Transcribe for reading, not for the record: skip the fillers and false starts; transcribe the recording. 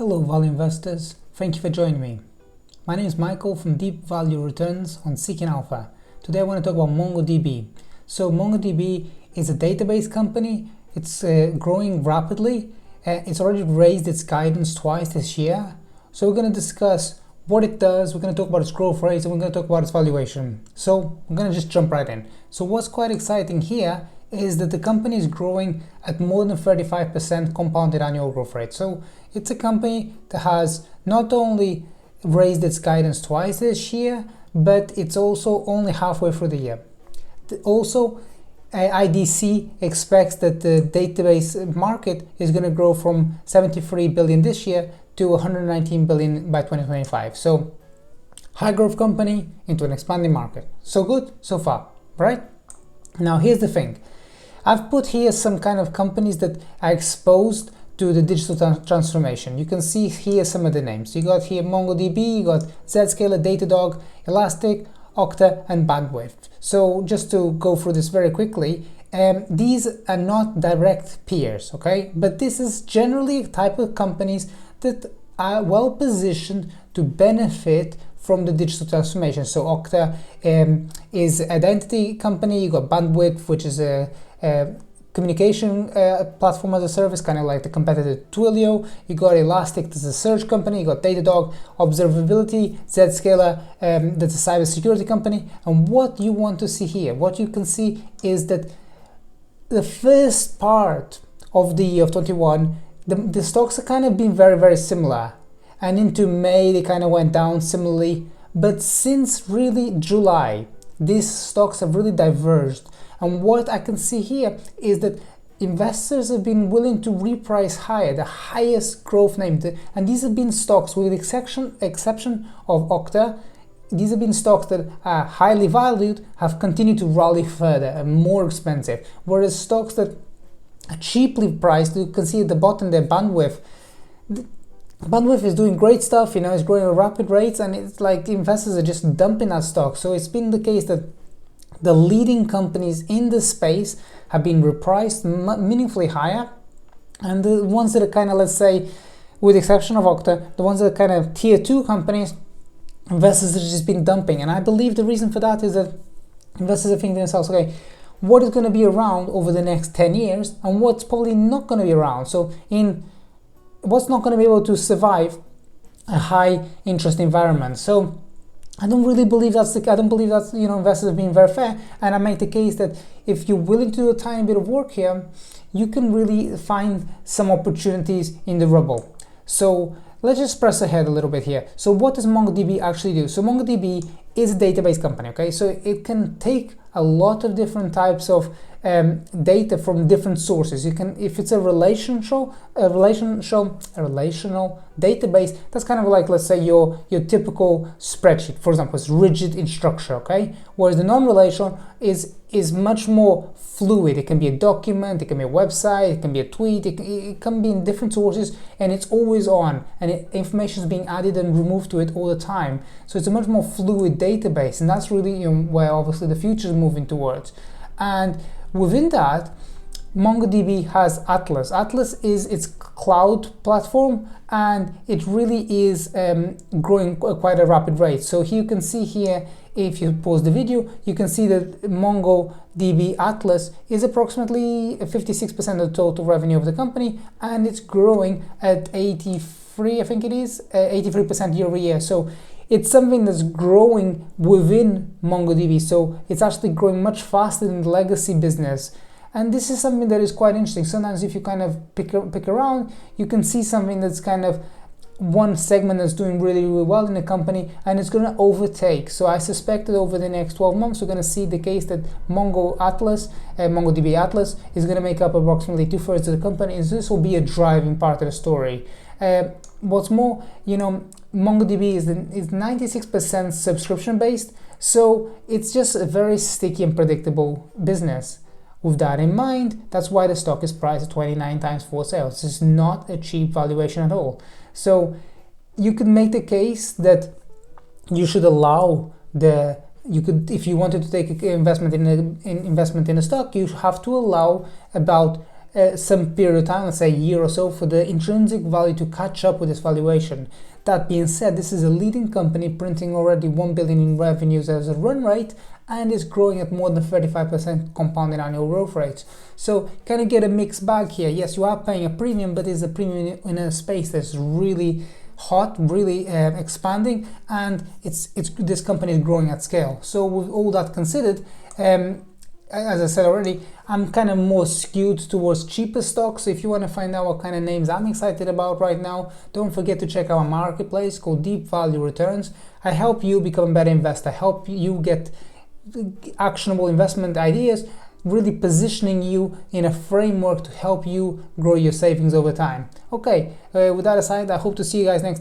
Hello value investors, thank you for joining me. My name is Michael from Deep Value Returns on Seeking Alpha. Today I want to talk about MongoDB. So MongoDB is a database company. It's growing rapidly. It's already raised its guidance twice this year. So we're going to discuss what it does, we're going to talk about its growth rates, and we're going to talk about its valuation. So we're going to just jump right in. So what's quite exciting here is that the company is growing at more than 35% compounded annual growth rate. So it's a company that has not only raised its guidance twice this year, but it's also only halfway through the year. Also, IDC expects that the database market is going to grow from 73 billion this year to 119 billion by 2025. So high growth company into an expanding market. So good so far, right? Now here's the thing. I've put here some kind of companies that are exposed to the digital transformation. You can see here some of the names. You got here MongoDB, you got Zscaler, Datadog, Elastic, Okta, and Bandwidth. So just to go through this very quickly, these are not direct peers, okay? But this is generally a type of companies that are well positioned to benefit from the digital transformation. So Okta is an identity company. You got Bandwidth, which is a communication platform as a service, kind of like the competitor Twilio. You got Elastic, that's a search company. You got Datadog, observability, Zscaler, that's a cybersecurity company. And what you want to see here, what you can see is that the first part of the year of 21, the stocks are kind of been very, very similar. And into May, they kind of went down similarly. But since really July, these stocks have really diverged. And what I can see here is that investors have been willing to reprice higher, the highest growth name. And these have been stocks, with the exception of Okta, these have been stocks that are highly valued, have continued to rally further and more expensive. Whereas stocks that are cheaply priced, you can see at the bottom there, Bandwidth. Bandwidth is doing great stuff, it's growing at rapid rates, and it's like investors are just dumping that stock. So it's been the case that the leading companies in the space have been repriced meaningfully higher, and the ones that are kind of, let's say, with the exception of Okta, the ones that are kind of tier 2 companies, investors have just been dumping. And I believe the reason for that is that investors are thinking to themselves, okay, what is going to be around over the next 10 years and what's probably not going to be around? So what's not going to be able to survive a high interest environment. So I don't really believe I don't believe that investors are being very fair, and I make the case that if you're willing to do a tiny bit of work here, you can really find some opportunities in the rubble. So let's just press ahead a little bit here. So what does MongoDB actually do? So MongoDB is a database company, okay? So it can take a lot of different types of data from different sources. You can, if it's a relational database, that's kind of like, let's say, your typical spreadsheet, for example. It's rigid in structure, okay? Whereas the non-relational is much more fluid. It can be a document, it can be a website, it can be a tweet, it can be in different sources, and it's always on, and information is being added and removed to it all the time. So it's a much more fluid database, and that's really where obviously the future is moving towards. And within that, MongoDB has Atlas. Atlas is its cloud platform, and it really is growing quite a rapid rate. So here you can see here, if you pause the video, you can see that MongoDB Atlas is approximately 56% of the total revenue of the company, and it's growing at 83% year over year. So it's something that's growing within MongoDB. So it's actually growing much faster than the legacy business. And this is something that is quite interesting. Sometimes if you kind of pick around, you can see something that's kind of one segment that's doing really, really well in the company, and it's going to overtake. So I suspect that over the next 12 months, we're going to see the case that MongoDB Atlas is going to make up approximately 2/3 of the company, and this will be a driving part of the story. What's more, MongoDB is 96% subscription based, so it's just a very sticky and predictable business. With that in mind, that's why the stock is priced at 29 times forward sales. This is not a cheap valuation at all. So you could make the case that you should allow if you wanted to take an investment in a stock, you have to allow about some period of time, let's say a year or so, for the intrinsic value to catch up with this valuation. That being said, this is a leading company printing already 1 billion in revenues as a run rate and is growing at more than 35% compounded annual growth rate. So kind of get a mixed bag here. Yes, you are paying a premium, but it's a premium in a space that's really hot, really expanding, and this company is growing at scale. So with all that considered, as I said already, I'm kind of more skewed towards cheaper stocks. So if you want to find out what kind of names I'm excited about right now, don't forget to check out our marketplace called Deep Value Returns. I help you become a better investor, help you get actionable investment ideas, really positioning you in a framework to help you grow your savings over time. Okay, with that aside, I hope to see you guys next time.